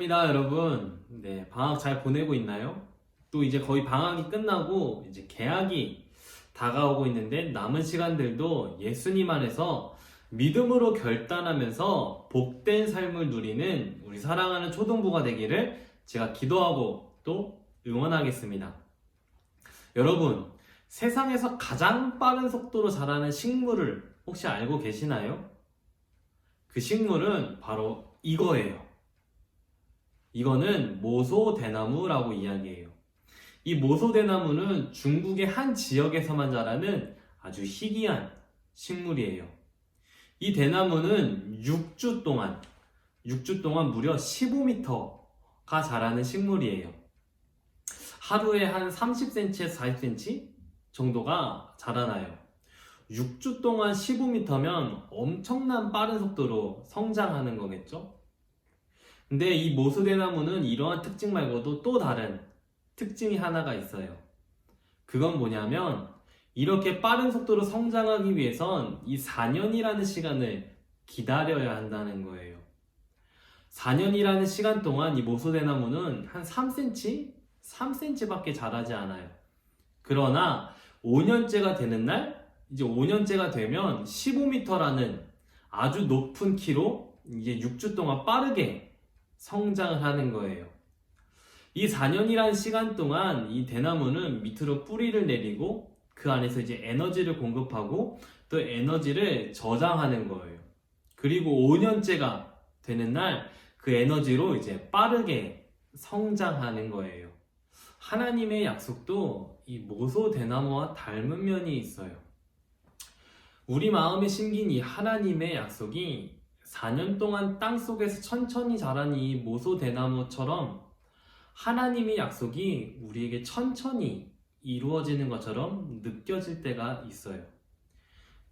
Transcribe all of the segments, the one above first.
반갑습니다, 여러분. 네, 방학 잘 보내고 있나요? 또 이제 거의 방학이 끝나고 이제 개학이 다가오고 있는데 남은 시간들도 예수님 안에서 믿음으로 결단하면서 복된 삶을 누리는 우리 사랑하는 초등부가 되기를 제가 기도하고 또 응원하겠습니다. 여러분, 세상에서 가장 빠른 속도로 자라는 식물을 혹시 알고 계시나요? 그 식물은 바로 이거예요. 이거는 모소대나무라고 이야기해요. 이 모소대나무는 중국의 한 지역에서만 자라는 아주 희귀한 식물이에요. 이 대나무는 6주 동안 무려 15m가 자라는 식물이에요. 하루에 한 30cm에서 40cm 정도가 자라나요. 6주 동안 15m면 엄청난 빠른 속도로 성장하는 거겠죠? 근데 이 모소대나무는 이러한 특징 말고도 또 다른 특징이 하나가 있어요. 그건 뭐냐면 이렇게 빠른 속도로 성장하기 위해선 이 4년이라는 시간을 기다려야 한다는 거예요. 4년이라는 시간 동안 이 모소대나무는 한 3cm 밖에 자라지 않아요. 그러나 5년째가 되는 날, 이제 5년째가 되면 15m라는 아주 높은 키로 이제 6주 동안 빠르게 성장을 하는 거예요. 이 4년이라는 시간 동안 이 대나무는 밑으로 뿌리를 내리고 그 안에서 이제 에너지를 공급하고 또 에너지를 저장하는 거예요. 그리고 5년째가 되는 날 그 에너지로 이제 빠르게 성장하는 거예요. 하나님의 약속도 이 모소 대나무와 닮은 면이 있어요. 우리 마음에 심긴 이 하나님의 약속이 4년 동안 땅속에서 천천히 자란 이 모소대나무처럼 하나님의 약속이 우리에게 천천히 이루어지는 것처럼 느껴질 때가 있어요.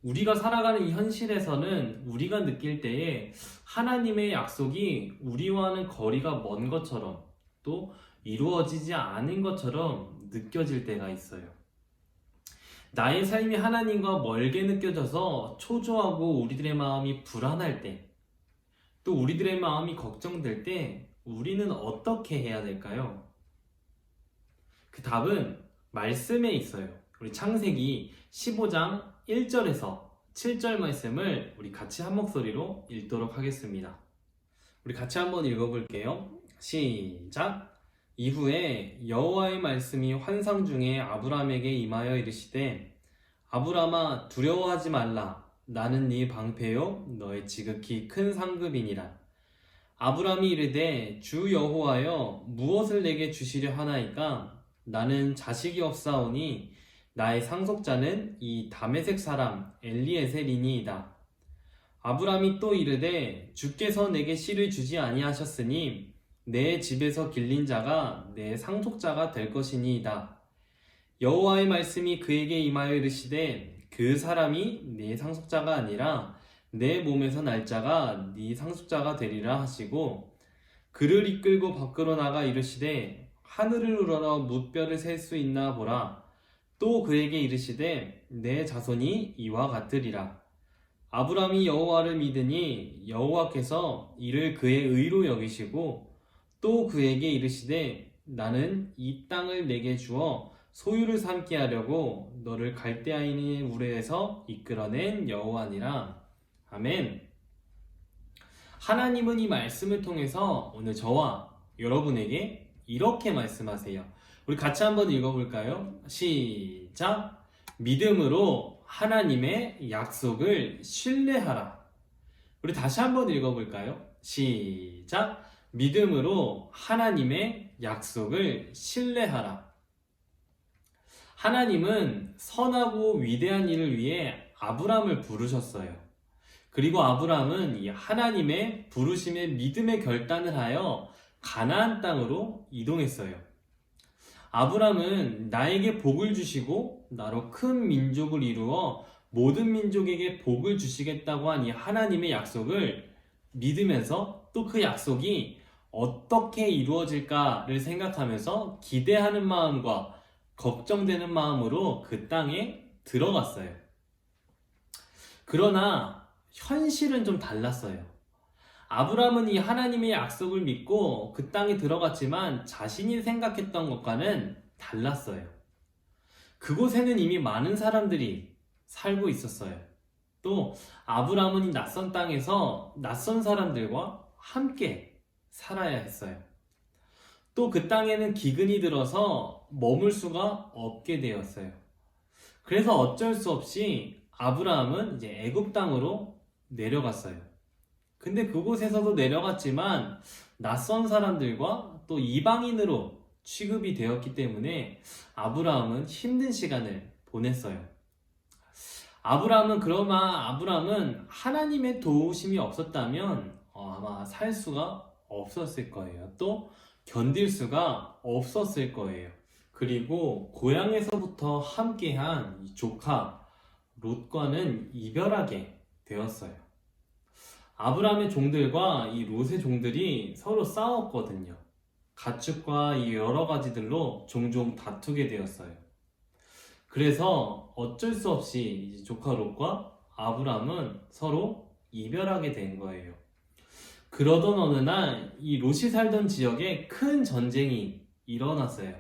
우리가 살아가는 이 현실에서는 우리가 느낄 때에 하나님의 약속이 우리와는 거리가 먼 것처럼 또 이루어지지 않은 것처럼 느껴질 때가 있어요. 나의 삶이 하나님과 멀게 느껴져서 초조하고 우리들의 마음이 불안할 때, 또 우리들의 마음이 걱정될 때 우리는 어떻게 해야 될까요? 그 답은 말씀에 있어요. 우리 창세기 15장 1절에서 7절 말씀을 우리 같이 한 목소리로 읽도록 하겠습니다. 우리 같이 한번 읽어볼게요. 시작! 이후에 여호와의 말씀이 환상 중에 아브람에게 임하여 이르시되 아브람아 두려워하지 말라. 나는 네 방패요 너의 지극히 큰 상급이니라. 아브람이 이르되 주 여호와여 무엇을 내게 주시려 하나이까? 나는 자식이 없사오니 나의 상속자는 이 다메섹 사람 엘리에셀이니이다. 아브람이 또 이르되 주께서 내게 씨를 주지 아니하셨으니 내 집에서 길린 자가 내 상속자가 될 것이니이다. 여호와의 말씀이 그에게 임하여 이르시되 그 사람이 네 상속자가 아니라 내 몸에서 날 자가 네 상속자가 되리라 하시고 그를 이끌고 밖으로 나가 이르시되 하늘을 우러러 무뼈를 셀 수 있나 보라. 또 그에게 이르시되 내 자손이 이와 같으리라. 아브람이 여호와를 믿으니 여호와께서 이를 그의 의로 여기시고 또 그에게 이르시되 나는 이 땅을 내게 주어 소유를 삼게 하려고 너를 갈대아인의 우레에서 이끌어낸 여호와니라. 아멘. 하나님은 이 말씀을 통해서 오늘 저와 여러분에게 이렇게 말씀하세요. 우리 같이 한번 읽어볼까요? 시작! 믿음으로 하나님의 약속을 신뢰하라. 우리 다시 한번 읽어볼까요? 시작! 믿음으로 하나님의 약속을 신뢰하라. 하나님은 선하고 위대한 일을 위해 아브람을 부르셨어요. 그리고 아브람은 이 하나님의 부르심에 믿음의 결단을 하여 가나안 땅으로 이동했어요. 아브람은 나에게 복을 주시고 나로 큰 민족을 이루어 모든 민족에게 복을 주시겠다고 한 이 하나님의 약속을 믿으면서 또 그 약속이 어떻게 이루어질까를 생각하면서 기대하는 마음과 걱정되는 마음으로 그 땅에 들어갔어요. 그러나 현실은 좀 달랐어요. 아브라함은 이 하나님의 약속을 믿고 그 땅에 들어갔지만 자신이 생각했던 것과는 달랐어요. 그곳에는 이미 많은 사람들이 살고 있었어요. 또 아브라함은 이 낯선 땅에서 낯선 사람들과 함께 살아야 했어요. 또 그 땅에는 기근이 들어서 머물 수가 없게 되었어요. 그래서 어쩔 수 없이 아브라함은 이제 애굽 땅으로 내려갔어요. 근데 그곳에서도 내려갔지만 낯선 사람들과 또 이방인으로 취급이 되었기 때문에 아브라함은 힘든 시간을 보냈어요. 아브라함은 하나님의 도우심이 없었다면 아마 살 수가 없었을 거예요. 또 견딜 수가 없었을 거예요. 그리고 고향에서부터 함께한 이 조카 롯과는 이별하게 되었어요. 아브라함의 종들과 이 롯의 종들이 서로 싸웠거든요. 가축과 이 여러 가지들로 종종 다투게 되었어요. 그래서 어쩔 수 없이 이제 조카 롯과 아브라함은 서로 이별하게 된 거예요. 그러던 어느 날 이 롯이 살던 지역에 큰 전쟁이 일어났어요.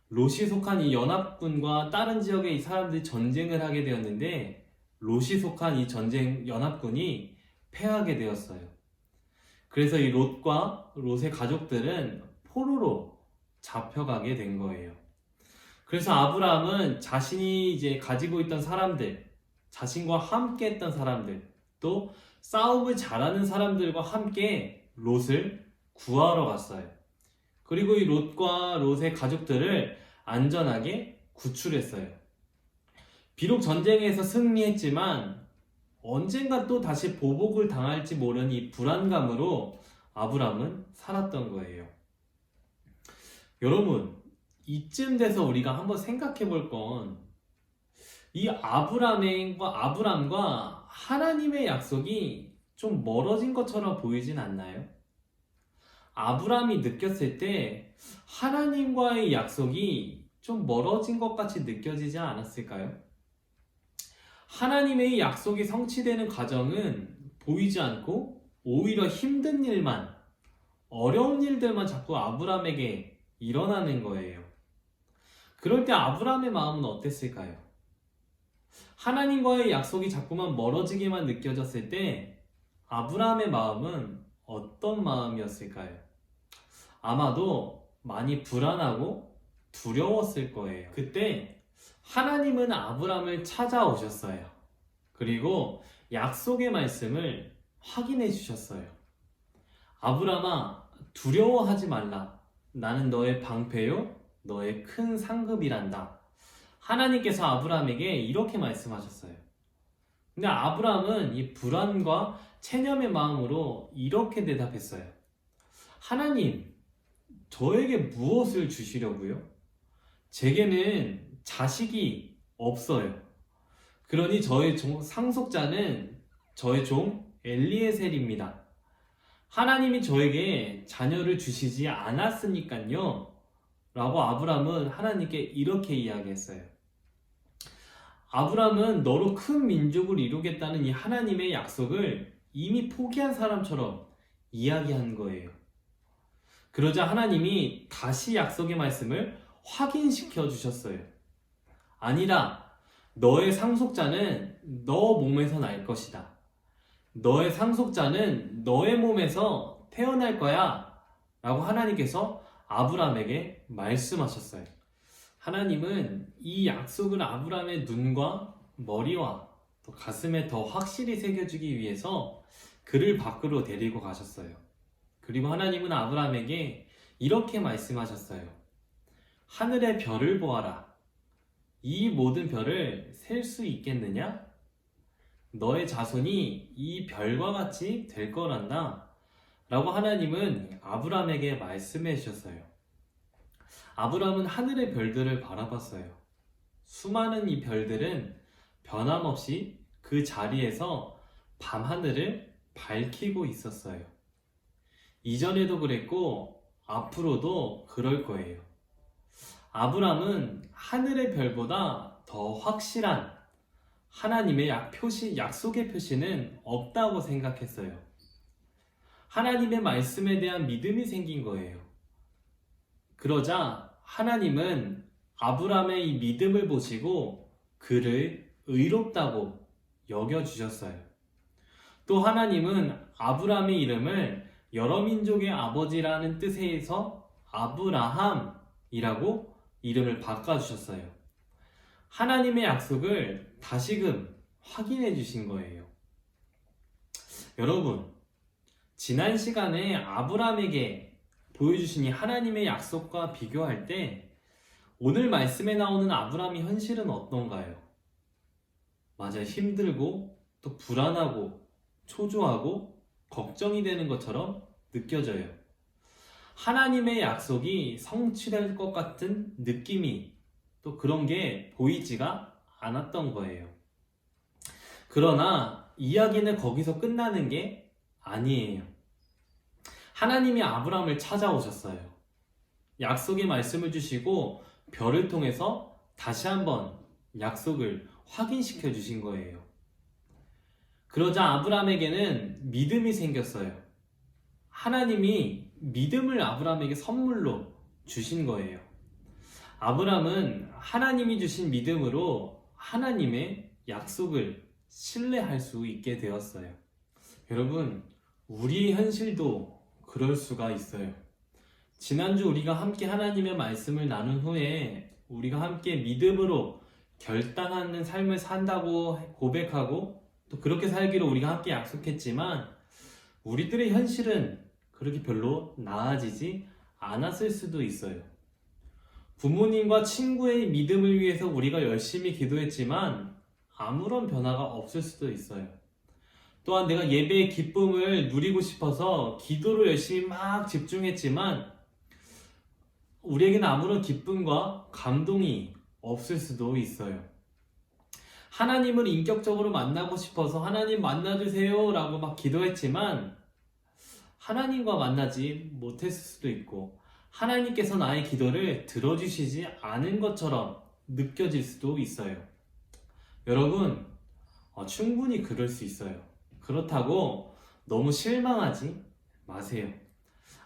롯이 속한 이 연합군과 다른 지역의 이 사람들이 전쟁을 하게 되었는데 롯이 속한 이 전쟁 연합군이 패하게 되었어요. 그래서 이 롯과 롯의 가족들은 포로로 잡혀가게 된 거예요. 그래서 아브라함은 자신이 이제 가지고 있던 사람들, 자신과 함께 했던 사람들, 또 싸움을 잘하는 사람들과 함께 롯을 구하러 갔어요. 그리고 이 롯과 롯의 가족들을 안전하게 구출했어요. 비록 전쟁에서 승리했지만 언젠가 또 다시 보복을 당할지 모르는 이 불안감으로 아브라함은 살았던 거예요. 여러분, 이쯤 돼서 우리가 한번 생각해 볼 건 이 아브람과 하나님의 약속이 좀 멀어진 것처럼 보이진 않나요? 아브람이 느꼈을 때 하나님과의 약속이 좀 멀어진 것 같이 느껴지지 않았을까요? 하나님의 약속이 성취되는 과정은 보이지 않고 오히려 힘든 일만, 어려운 일들만 자꾸 아브람에게 일어나는 거예요. 그럴 때 아브람의 마음은 어땠을까요? 하나님과의 약속이 자꾸만 멀어지게만 느껴졌을 때 아브람의 마음은 어떤 마음이었을까요? 아마도 많이 불안하고 두려웠을 거예요. 그때 하나님은 아브람을 찾아오셨어요. 그리고 약속의 말씀을 확인해 주셨어요. 아브람아, 두려워하지 말라. 나는 너의 방패요, 너의 큰 상급이란다. 하나님께서 아브람에게 이렇게 말씀하셨어요. 근데 아브람은 이 불안과 체념의 마음으로 이렇게 대답했어요. 하나님, 저에게 무엇을 주시려고요? 제게는 자식이 없어요. 그러니 저의 상속자는 저의 종 엘리에셀입니다. 하나님이 저에게 자녀를 주시지 않았으니까요. 라고 아브람은 하나님께 이렇게 이야기했어요. 아브람은 너로 큰 민족을 이루겠다는 이 하나님의 약속을 이미 포기한 사람처럼 이야기한 거예요. 그러자 하나님이 다시 약속의 말씀을 확인시켜 주셨어요. 아니라 너의 상속자는 너 몸에서 날 것이다. 너의 상속자는 너의 몸에서 태어날 거야. 라고 하나님께서 아브람에게 말씀하셨어요. 하나님은 이 약속을 아브람의 눈과 머리와 또 가슴에 더 확실히 새겨주기 위해서 그를 밖으로 데리고 가셨어요. 그리고 하나님은 아브람에게 이렇게 말씀하셨어요. 하늘의 별을 보아라. 이 모든 별을 셀 수 있겠느냐? 너의 자손이 이 별과 같이 될 거란다. 라고 하나님은 아브람에게 말씀해 주셨어요. 아브람은 하늘의 별들을 바라봤어요. 수많은 이 별들은 변함없이 그 자리에서 밤하늘을 밝히고 있었어요. 이전에도 그랬고 앞으로도 그럴 거예요. 아브람은 하늘의 별보다 더 확실한 하나님의 약속의 표시는 없다고 생각했어요. 하나님의 말씀에 대한 믿음이 생긴 거예요. 그러자 하나님은 아브라함의 이 믿음을 보시고 그를 의롭다고 여겨주셨어요. 또 하나님은 아브라함의 이름을 여러 민족의 아버지라는 뜻에서 아브라함이라고 이름을 바꿔주셨어요. 하나님의 약속을 다시금 확인해 주신 거예요. 여러분, 지난 시간에 아브라함에게 보여주신 이 하나님의 약속과 비교할 때 오늘 말씀에 나오는 아브라함의 현실은 어떤가요? 맞아요. 힘들고 또 불안하고 초조하고 걱정이 되는 것처럼 느껴져요. 하나님의 약속이 성취될 것 같은 느낌이 또 그런 게 보이지가 않았던 거예요. 그러나 이야기는 거기서 끝나는 게 아니에요. 하나님이 아브라함을 찾아오셨어요. 약속의 말씀을 주시고 별을 통해서 다시 한번 약속을 확인시켜 주신 거예요. 그러자 아브라함에게는 믿음이 생겼어요. 하나님이 믿음을 아브라함에게 선물로 주신 거예요. 아브라함은 하나님이 주신 믿음으로 하나님의 약속을 신뢰할 수 있게 되었어요. 여러분, 우리의 현실도 그럴 수가 있어요. 지난주 우리가 함께 하나님의 말씀을 나눈 후에 우리가 함께 믿음으로 결단하는 삶을 산다고 고백하고 또 그렇게 살기로 우리가 함께 약속했지만 우리들의 현실은 그렇게 별로 나아지지 않았을 수도 있어요. 부모님과 친구의 믿음을 위해서 우리가 열심히 기도했지만 아무런 변화가 없을 수도 있어요. 또한 내가 예배의 기쁨을 누리고 싶어서 기도로 열심히 막 집중했지만 우리에게는 아무런 기쁨과 감동이 없을 수도 있어요. 하나님을 인격적으로 만나고 싶어서 하나님 만나주세요 라고 막 기도했지만 하나님과 만나지 못했을 수도 있고 하나님께서 나의 기도를 들어주시지 않은 것처럼 느껴질 수도 있어요. 여러분, 충분히 그럴 수 있어요. 그렇다고 너무 실망하지 마세요.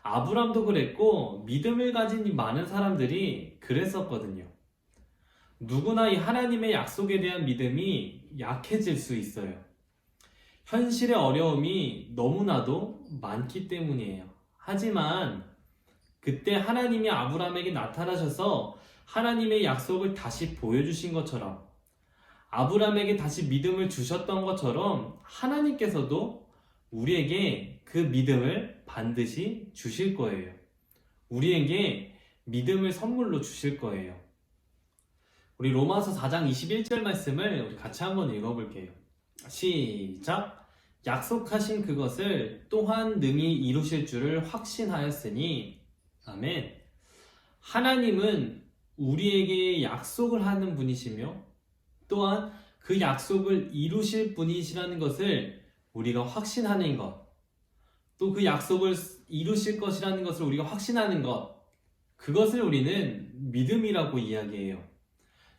아브람도 그랬고 믿음을 가진 많은 사람들이 그랬었거든요. 누구나 이 하나님의 약속에 대한 믿음이 약해질 수 있어요. 현실의 어려움이 너무나도 많기 때문이에요. 하지만 그때 하나님이 아브람에게 나타나셔서 하나님의 약속을 다시 보여주신 것처럼 아브람에게 다시 믿음을 주셨던 것처럼 하나님께서도 우리에게 그 믿음을 반드시 주실 거예요. 우리에게 믿음을 선물로 주실 거예요. 우리 로마서 4장 21절 말씀을 우리 같이 한번 읽어볼게요. 시작! 약속하신 그것을 또한 능히 이루실 줄을 확신하였으니 아멘. 하나님은 우리에게 약속을 하는 분이시며 또한 그 약속을 이루실 분이시라는 것을 우리가 확신하는 것, 또 그 약속을 이루실 것이라는 것을 우리가 확신하는 것, 그것을 우리는 믿음이라고 이야기해요.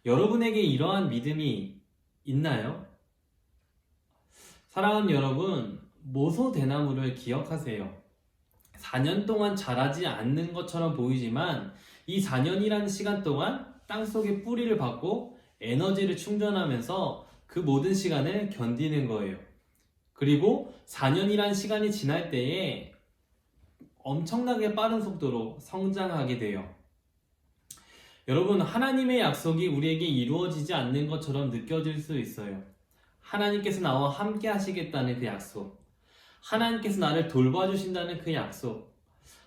여러분에게 이러한 믿음이 있나요? 사랑하는 여러분, 모소대나무를 기억하세요. 4년 동안 자라지 않는 것처럼 보이지만 이 4년이라는 시간 동안 땅속에 뿌리를 받고 에너지를 충전하면서 그 모든 시간을 견디는 거예요. 그리고 4년이라는 시간이 지날 때에 엄청나게 빠른 속도로 성장하게 돼요. 여러분, 하나님의 약속이 우리에게 이루어지지 않는 것처럼 느껴질 수 있어요. 하나님께서 나와 함께 하시겠다는 그 약속, 하나님께서 나를 돌봐주신다는 그 약속,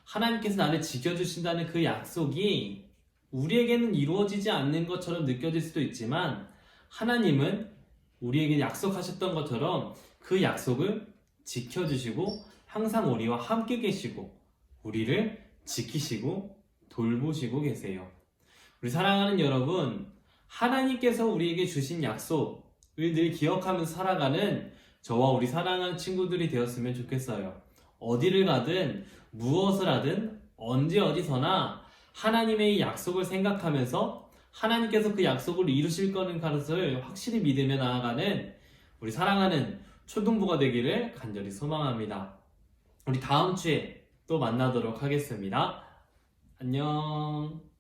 하나님께서 나를 지켜주신다는 그 약속이 우리에게는 이루어지지 않는 것처럼 느껴질 수도 있지만 하나님은 우리에게 약속하셨던 것처럼 그 약속을 지켜주시고 항상 우리와 함께 계시고 우리를 지키시고 돌보시고 계세요. 우리 사랑하는 여러분, 하나님께서 우리에게 주신 약속을 늘 기억하면서 살아가는 저와 우리 사랑하는 친구들이 되었으면 좋겠어요. 어디를 가든 무엇을 하든 언제 어디서나 하나님의 약속을 생각하면서 하나님께서 그 약속을 이루실 거는 것을 확실히 믿으며 나아가는 우리 사랑하는 초등부가 되기를 간절히 소망합니다. 우리 다음 주에 또 만나도록 하겠습니다. 안녕.